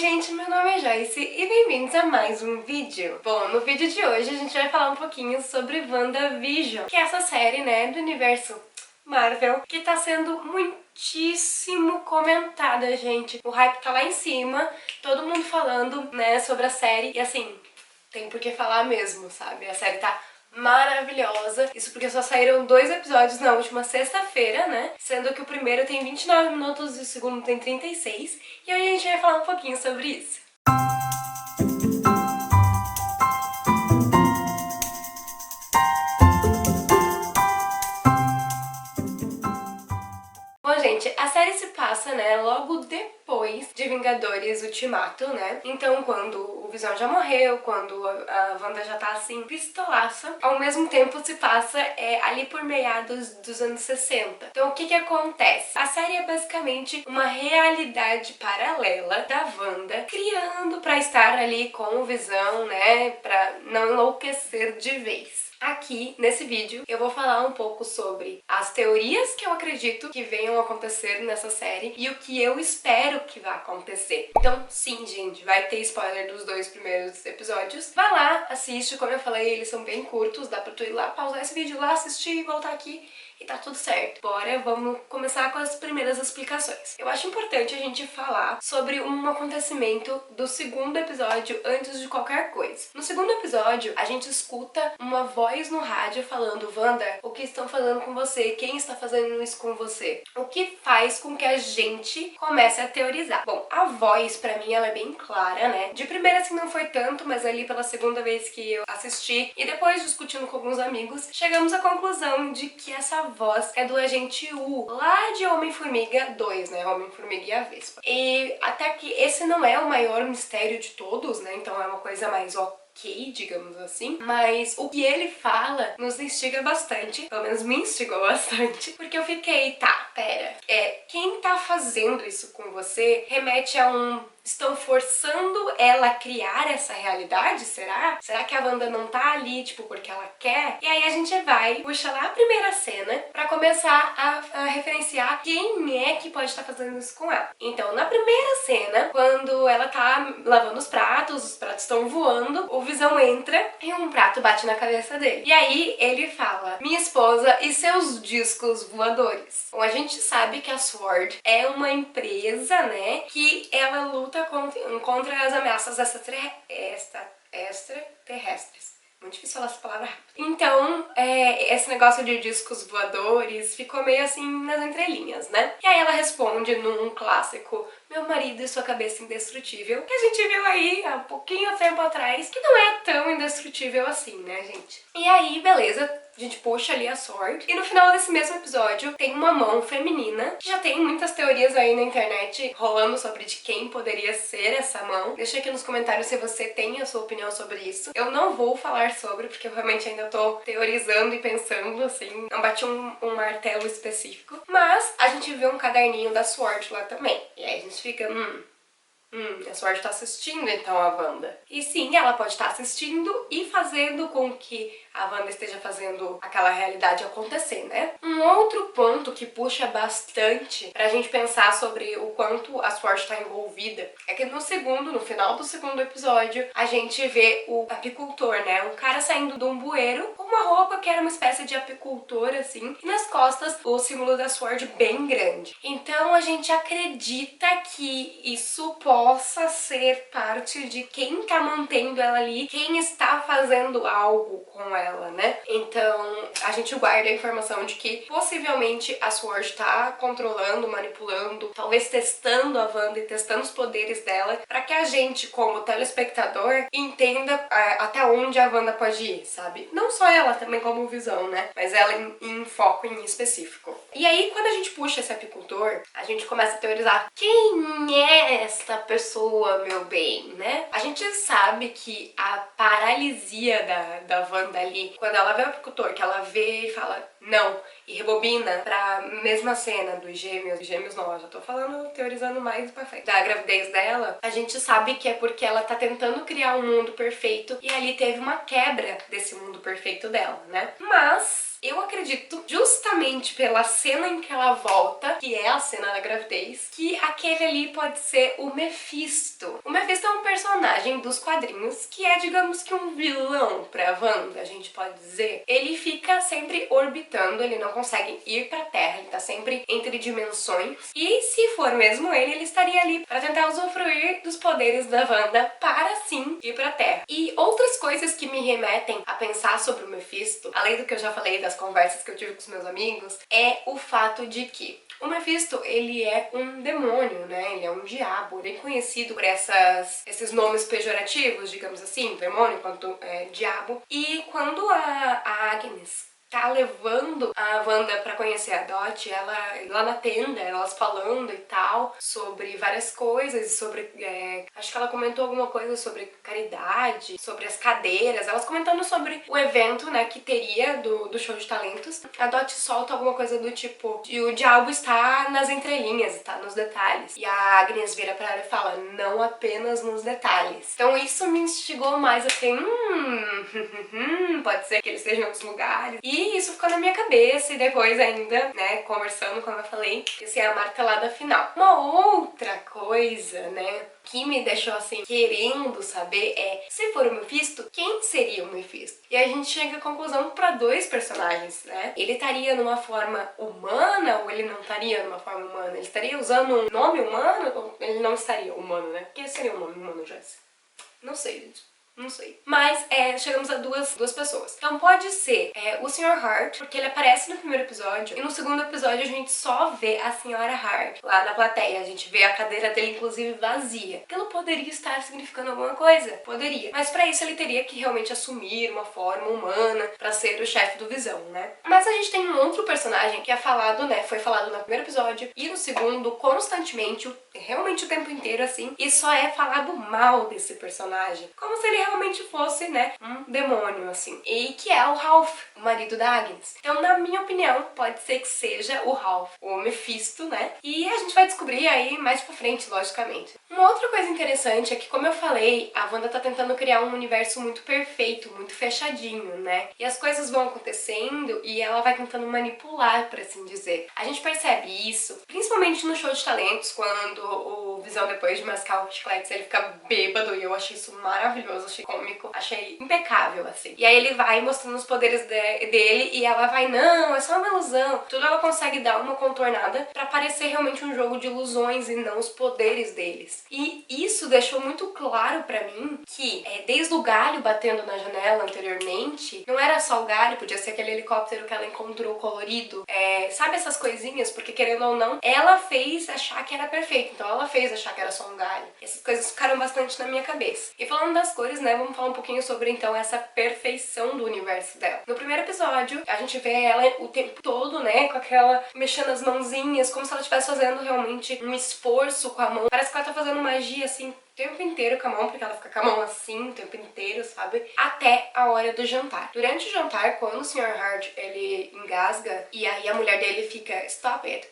gente, meu nome é Joyce e bem-vindos a mais um vídeo. Bom, no vídeo de hoje a gente vai falar um pouquinho sobre WandaVision, que é essa série, né, do universo Marvel, que tá sendo muitíssimo comentada, gente. O hype tá lá em cima, todo mundo falando, né, sobre a série, e assim, tem por que falar mesmo, sabe? A série tá maravilhosa. Isso porque só saíram 2 episódios na última sexta-feira, né? Sendo que o primeiro tem 29 minutos e o segundo tem 36. E hoje a gente vai falar um pouquinho sobre isso. Bom, gente, a série se passa, né, logo depois de Vingadores Ultimato, né? Então, quando o Visão já morreu, quando a Wanda já tá, assim, pistolaça, ao mesmo tempo se passa ali por meados dos anos 60. Então, o que que acontece? A série é basicamente uma realidade paralela da Wanda, criando pra estar ali com o Visão, né, pra não enlouquecer de vez. Aqui, nesse vídeo, eu vou falar um pouco sobre as teorias que eu acredito que venham a acontecer nessa série e o que eu espero que vá acontecer. Então, sim, gente, vai ter spoiler dos 2 primeiros episódios. Vai lá, assiste, como eu falei, eles são bem curtos, dá pra tu ir lá, pausar esse vídeo lá, assistir e voltar aqui e tá tudo certo. Bora, vamos começar com as primeiras explicações. Eu acho importante a gente falar sobre um acontecimento do segundo episódio antes de qualquer coisa. No segundo episódio, a gente escuta uma voz no rádio falando: Wanda, o que estão falando com você? Quem está fazendo isso com você? O que faz com que a gente comece a teorizar. Bom, a voz, pra mim, ela é bem clara, né? De primeira, assim, não foi tanto, mas ali pela segunda vez que eu assisti e depois discutindo com alguns amigos, chegamos à conclusão de que essa voz é do Agente U, lá de Homem-Formiga 2, né? Homem-Formiga e a Vespa. E até que esse não é o maior mistério de todos, né? Então é uma coisa mais ok, digamos assim, mas o que ele fala nos instiga bastante, pelo menos me instigou bastante, porque eu fiquei, tá, pera, quem tá fazendo isso com você remete a estão forçando ela a criar essa realidade, será? Será que a Wanda não tá ali, tipo, porque ela quer? E aí a gente puxa lá a primeira cena pra começar a referenciar quem é que pode estar fazendo isso com ela. Então, na primeira cena, quando ela tá lavando os pratos estão voando, o Visão entra e um prato bate na cabeça dele. E aí ele fala: minha esposa e seus discos voadores. Bom, a gente sabe que a SWORD é uma empresa, né, que ela luta contra as ameaças extraterrestres. Muito difícil falar essa palavra rápido. Então, esse negócio de discos voadores ficou meio assim nas entrelinhas, né? E aí ela responde num clássico: meu marido e sua cabeça indestrutível, que a gente viu aí há pouquinho tempo atrás, que não é tão indestrutível assim, né, gente? E aí, beleza, a gente puxa ali a SWORD, e no final desse mesmo episódio tem uma mão feminina, que já tem muitas teorias aí na internet rolando sobre de quem poderia ser essa mão. Deixa aqui nos comentários se você tem a sua opinião sobre isso. Eu não vou falar sobre, porque eu realmente ainda tô teorizando e pensando, assim, não bati um martelo específico. Mas a gente vê um caderninho da SWORD lá também, e aí a gente fica, a SWORD tá assistindo então a Wanda. E sim, ela pode estar assistindo e fazendo com que a Wanda esteja fazendo aquela realidade acontecer, né? Um outro ponto que puxa bastante pra gente pensar sobre o quanto a SWORD tá envolvida é que no final do segundo episódio, a gente vê o apicultor, né? Um cara saindo de um bueiro com uma roupa que era uma espécie de apicultor, assim, e nas costas o símbolo da SWORD bem grande. Então a gente acredita que isso possa ser parte de quem tá mantendo ela ali, quem está fazendo algo com ela, né? Então a gente guarda a informação de que possivelmente a SWORD tá controlando, manipulando, talvez testando a Wanda e testando os poderes dela, pra que a gente, como telespectador, entenda até onde a Wanda pode ir, sabe? Não só ela, também como Visão, né? Mas ela em foco em específico. E aí, quando a gente puxa esse apicultor, a gente começa a teorizar: quem é esta pessoa, meu bem, né? A gente sabe que a paralisia da Wanda ali, quando ela vê o apicultor, que ela vê e fala não, e rebobina pra mesma cena dos gêmeos não, eu já tô falando, teorizando mais pra frente, da gravidez dela, a gente sabe que é porque ela tá tentando criar um mundo perfeito e ali teve uma quebra desse mundo perfeito dela, né? Mas Eu acredito, justamente pela cena em que ela volta, que é a cena da gravidez, que aquele ali pode ser o Mephisto. O Mephisto é um personagem dos quadrinhos que é, digamos que um vilão pra Wanda, a gente pode dizer. Ele fica sempre orbitando, ele não consegue ir pra Terra, ele tá sempre entre dimensões. E se for mesmo ele, ele estaria ali pra tentar usufruir dos poderes da Wanda para sim ir pra Terra. E outras coisas que me remetem a pensar sobre o Mephisto, além do que eu já falei das conversas que eu tive com os meus amigos, é o fato de que o Mephisto, ele é um demônio, né? Ele é um diabo, bem conhecido por esses nomes pejorativos, digamos assim, demônio quanto diabo. E quando a Agnes tá levando a Wanda pra conhecer a Dot, ela lá na tenda, elas falando e tal, sobre várias coisas, sobre, acho que ela comentou alguma coisa sobre caridade, sobre as cadeiras, elas comentando sobre o evento, né, que teria do show de talentos. A Dot solta alguma coisa do tipo, e o diabo está nas entrelinhas, está nos detalhes. E a Agnes vira pra ela e fala, não apenas nos detalhes. Então isso me instigou mais assim, pode ser que eles estejam em outros lugares. E isso ficou na minha cabeça e depois ainda, né, conversando, como eu falei, isso é a martelada final. Uma outra coisa, né, que me deixou assim querendo saber é, se for o Mephisto, quem seria o Mephisto? E a gente chega à conclusão para dois personagens, né? Ele estaria numa forma humana ou ele não estaria numa forma humana? Ele estaria usando um nome humano ou ele não estaria humano, né? O que seria um nome humano, Jess? Não sei, gente. Não sei. Mas chegamos a duas pessoas. Então pode ser o Sr. Hart, porque ele aparece no primeiro episódio, e no segundo episódio a gente só vê a Sra. Hart lá na plateia. A gente vê a cadeira dele, inclusive, vazia. Aquilo poderia estar significando alguma coisa? Poderia. Mas pra isso ele teria que realmente assumir uma forma humana pra ser o chefe do Visão, né? Mas a gente tem um outro personagem que é falado, né? Foi falado no primeiro episódio e no segundo constantemente, realmente o tempo inteiro, assim, e só é falado mal desse personagem. Como se ele realmente fosse, né, um demônio, assim. E que é o Ralph, o marido da Agnes. Então, na minha opinião, pode ser que seja o Ralph, o Mephisto, né? E a gente vai descobrir aí mais pra frente, logicamente. Uma outra coisa interessante é que, como eu falei, a Wanda tá tentando criar um universo muito perfeito, muito fechadinho, né? E as coisas vão acontecendo e ela vai tentando manipular, por assim dizer. A gente percebe isso, principalmente no show de talentos, quando o Visão, depois de mascar os chicletes, ele fica bêbado, e eu achei isso maravilhoso, achei cômico, achei impecável, assim. E aí ele vai mostrando os poderes dele e ela vai, não, é só uma ilusão. Tudo ela consegue dar uma contornada pra parecer realmente um jogo de ilusões e não os poderes deles. E isso deixou muito claro pra mim que, desde o galho batendo na janela anteriormente, não era só o galho, podia ser aquele helicóptero que ela encontrou colorido, sabe essas coisinhas? Porque querendo ou não, ela fez achar que era perfeito, então ela fez achar que era só um galho. Essas coisas ficaram bastante na minha cabeça. E falando das cores, né, vamos falar um pouquinho sobre então essa perfeição do universo dela. No primeiro episódio, a gente vê ela o tempo todo, né, com aquela mexendo as mãozinhas, como se ela estivesse fazendo realmente um esforço com a mão. Parece que ela tá fazendo magia assim o tempo inteiro com a mão, porque ela fica com a mão assim o tempo inteiro, sabe? Até a hora do jantar. Durante o jantar, quando o Sr. Hart, ele engasga e aí a mulher dele fica stop it,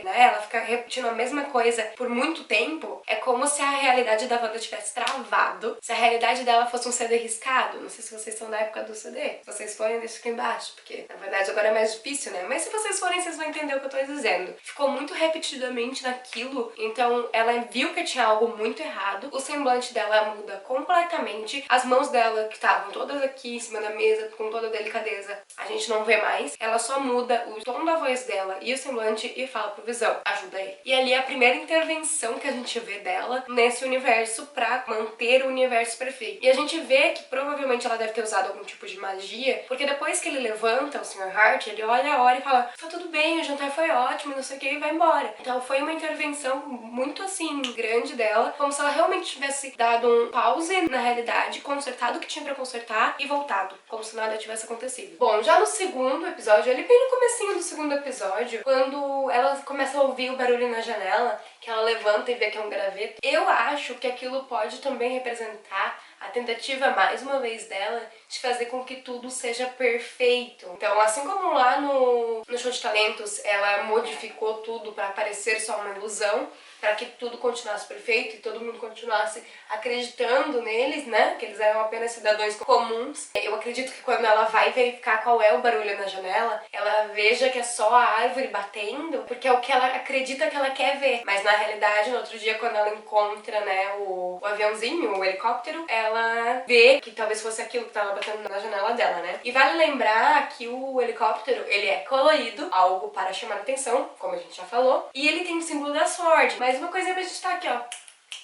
né? Ela fica repetindo a mesma coisa por muito tempo. É como se a realidade da Wanda tivesse travado, se a realidade dela fosse um CD riscado. Não sei se vocês são da época do CD. Se vocês forem, deixa aqui embaixo, porque na verdade agora é mais difícil, né? Mas se vocês forem, vocês vão entender o que eu tô dizendo. Ficou muito repetidamente naquilo, então ela viu que tinha algo muito errado. O semblante dela muda completamente. As mãos dela, que estavam todas aqui em cima da mesa, com toda a delicadeza, a gente não vê mais. Ela só muda o tom da voz dela e o semblante e fala pro Visão, ajuda ele. E ali é a primeira intervenção que a gente vê dela nesse universo pra manter o universo perfeito. E a gente vê que provavelmente ela deve ter usado algum tipo de magia, porque depois que ele levanta, o Sr. Hart, ele olha a hora e fala, tá tudo bem, o jantar foi ótimo, não sei o que, e vai embora. Então foi uma intervenção muito assim, grande dela, como se ela realmente tivesse dado um pause na realidade, consertado o que tinha pra consertar e voltado, como se nada tivesse acontecido. Bom, já no segundo episódio, ali bem no comecinho do segundo episódio, quando ela começa a ouvir o barulho na janela, que ela levanta e vê que é um graveto, eu acho que aquilo pode também representar a tentativa, mais uma vez, dela de fazer com que tudo seja perfeito. Então, assim como lá no show de talentos ela modificou tudo pra parecer só uma ilusão, para que tudo continuasse perfeito e todo mundo continuasse acreditando neles, né? Que eles eram apenas cidadãos comuns. Eu acredito que quando ela vai verificar qual é o barulho na janela, ela veja que é só a árvore batendo, porque é o que ela acredita que ela quer ver. Mas na realidade, no outro dia, quando ela encontra, né, o aviãozinho, o helicóptero, ela vê que talvez fosse aquilo que tava batendo na janela dela, né? E vale lembrar que o helicóptero, ele é colorido, algo para chamar atenção, como a gente já falou, e ele tem o símbolo da sorte. Mas uma coisa pra gente tá aqui, ó,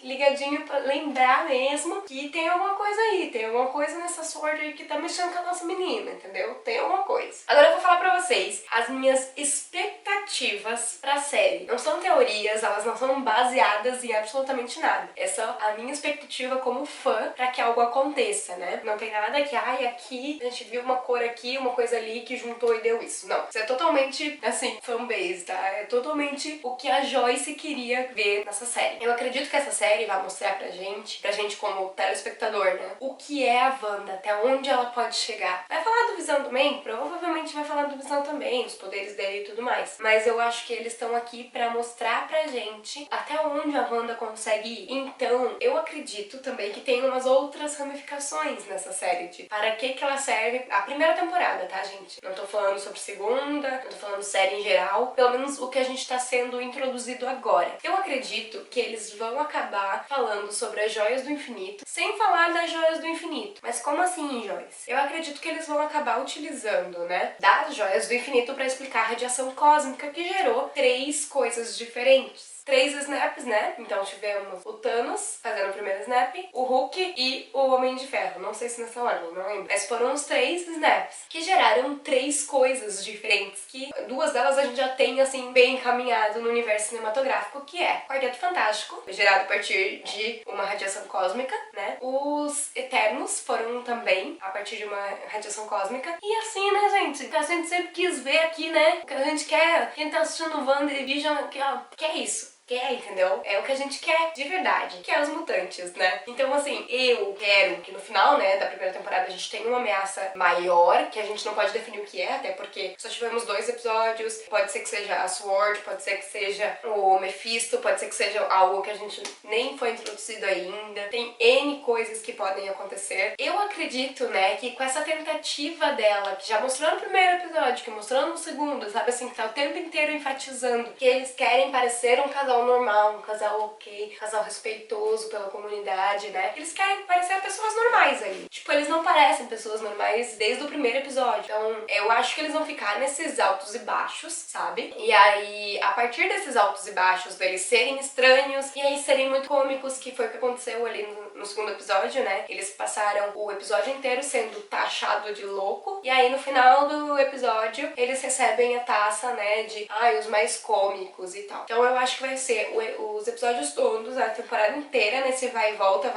ligadinho pra lembrar mesmo que tem alguma coisa aí, tem alguma coisa nessa sorte aí que tá mexendo com a nossa menina, entendeu? Tem alguma coisa. Agora eu vou falar pra vocês as minhas expectativas pra série. Não são teorias, elas não são baseadas em absolutamente nada. Essa é a minha expectativa como fã pra que algo aconteça, né? Não tem nada que, ai, aqui a gente viu uma cor aqui, uma coisa ali que juntou e deu isso. Não. Isso é totalmente, assim, fanbase, tá? É totalmente o que a Joyce queria ver nessa série. Eu acredito que essa série vai mostrar pra gente como telespectador, né, o que é a Wanda, até onde ela pode chegar. Vai falar do Visão também? Provavelmente vai falar do Visão também, os poderes dele e tudo mais. Mas eu acho que eles estão aqui pra mostrar pra gente até onde a Wanda consegue ir. Então, eu acredito também que tem umas outras ramificações nessa série, de para que ela serve a primeira temporada, tá, gente? Não tô falando sobre segunda, não tô falando série em geral, pelo menos o que a gente tá sendo introduzido agora. Eu acredito que eles vão acabar falando sobre as joias do infinito, sem falar das joias do infinito. Mas como assim, Joyce? Eu acredito que eles vão acabar utilizando, né, das joias do infinito para explicar a radiação cósmica que gerou 3 coisas diferentes. 3 snaps, né? Então tivemos o Thanos fazendo o primeiro snap, o Hulk e o Homem de Ferro. Não sei se nessa ordem, não lembro. Mas foram os 3 snaps que geraram 3 coisas diferentes, que 2 delas a gente já tem, assim, bem encaminhado no universo cinematográfico, que é Quarteto Fantástico, gerado a partir de uma radiação cósmica, né? Os Eternos foram também a partir de uma radiação cósmica. E assim, né, gente? Que a gente sempre quis ver aqui, né? O que a gente quer, quem tá assistindo WandaVision aqui, ó, quer isso. Quer, entendeu? É o que a gente quer de verdade, que é os mutantes, né? Então, assim, eu quero que no final, né, da primeira temporada a gente tenha uma ameaça maior, que a gente não pode definir o que é, até porque só tivemos 2 episódios, pode ser que seja a Sword, pode ser que seja o Mephisto, pode ser que seja algo que a gente nem foi introduzido ainda, tem N coisas que podem acontecer. Eu acredito, né, que com essa tentativa dela, que já mostrou no primeiro episódio, que mostrou no segundo, sabe assim, que tá o tempo inteiro enfatizando que eles querem parecer um casal normal, um casal ok, um casal respeitoso pela comunidade, né? Eles querem parecer pessoas normais aí. Tipo, eles não parecem pessoas normais desde o primeiro episódio. Então, eu acho que eles vão ficar nesses altos e baixos, sabe? E aí, a partir desses altos e baixos, deles serem estranhos e aí serem muito cômicos, que foi o que aconteceu ali no segundo episódio, né? Eles passaram o episódio inteiro sendo taxado de louco, e aí no final do episódio eles recebem a taça, né, de os mais cômicos e tal. Então eu acho que vai ser os episódios todos, a temporada inteira, nesse vai e volta,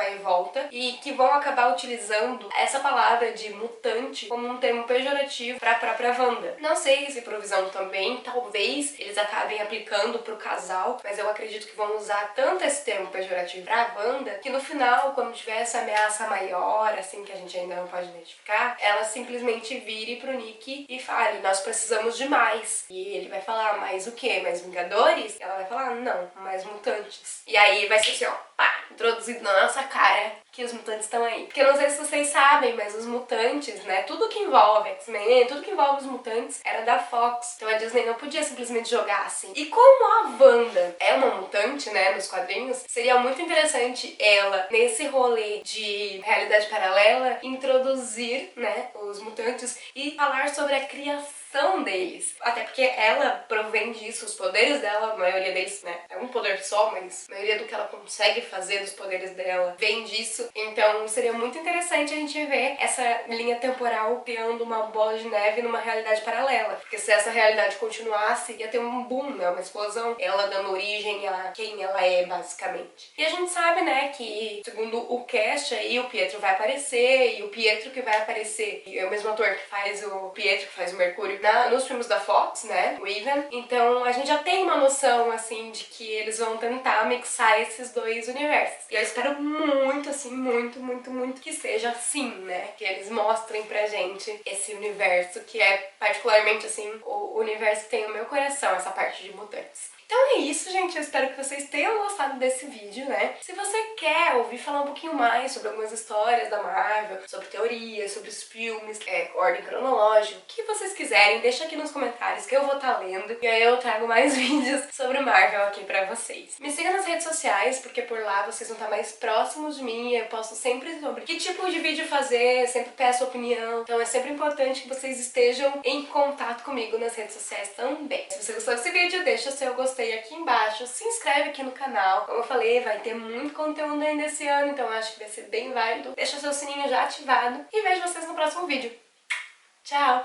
e que vão acabar utilizando essa palavra de mutante como um termo pejorativo pra própria Wanda. Não sei se pro Visão também, talvez eles acabem aplicando pro casal, mas eu acredito que vão usar tanto esse termo pejorativo pra Wanda, que no final, quando tiver essa ameaça maior, assim, que a gente ainda não pode identificar, ela simplesmente vire pro Nick e fale, nós precisamos de mais. E ele vai falar, mais o quê? Mais Vingadores? E ela vai falar, não, mais mutantes. E aí vai ser assim, ó, pá, introduzido na nossa cara que os mutantes estão aí. Porque eu não sei se vocês sabem, mas os mutantes, né, tudo que envolve X-Men, tudo que envolve os mutantes era da Fox. Então a Disney não podia simplesmente jogar assim. E como a Wanda é uma mutante, né, nos quadrinhos, seria muito interessante ela, nesse rolê de realidade paralela, introduzir, né, os mutantes e falar sobre a criação deles. Até porque ela provém disso, os poderes dela, a maioria deles, né, é um poder só, mas a maioria do que ela consegue fazer dos poderes dela vem disso. Então seria muito interessante a gente ver essa linha temporal criando uma bola de neve numa realidade paralela. Porque se essa realidade continuasse, ia ter um boom, né, uma explosão, ela dando origem a quem ela é, basicamente. E a gente sabe, né, que segundo o cast aí, o Pietro vai aparecer, e o Pietro que vai aparecer é o mesmo ator que faz o Pietro, que faz o Mercúrio nos filmes da Fox, né, o Even. Então a gente já tem uma noção, assim, de que eles vão tentar mixar esses 2 universos. E eu espero muito, assim, muito que seja assim, né, que eles mostrem pra gente esse universo que é particularmente, assim, o universo que tem no meu coração, essa parte de mutantes. Então é isso, gente. Eu espero que vocês tenham gostado desse vídeo, né? Se você quer ouvir falar um pouquinho mais sobre algumas histórias da Marvel, sobre teorias, sobre os filmes, ordem cronológica, o que vocês quiserem, deixa aqui nos comentários que eu vou estar lendo. E aí eu trago mais vídeos sobre Marvel aqui pra vocês. Me siga nas redes sociais, porque por lá vocês vão estar mais próximos de mim. Eu posto sempre sobre que tipo de vídeo fazer, sempre peço opinião. Então é sempre importante que vocês estejam em contato comigo nas redes sociais também. Se você gostou desse vídeo, deixa seu gostei aqui embaixo, se inscreve aqui no canal. Como eu falei, vai ter muito conteúdo ainda esse ano, então eu acho que vai ser bem válido. Deixa seu sininho já ativado e vejo vocês no próximo vídeo. Tchau!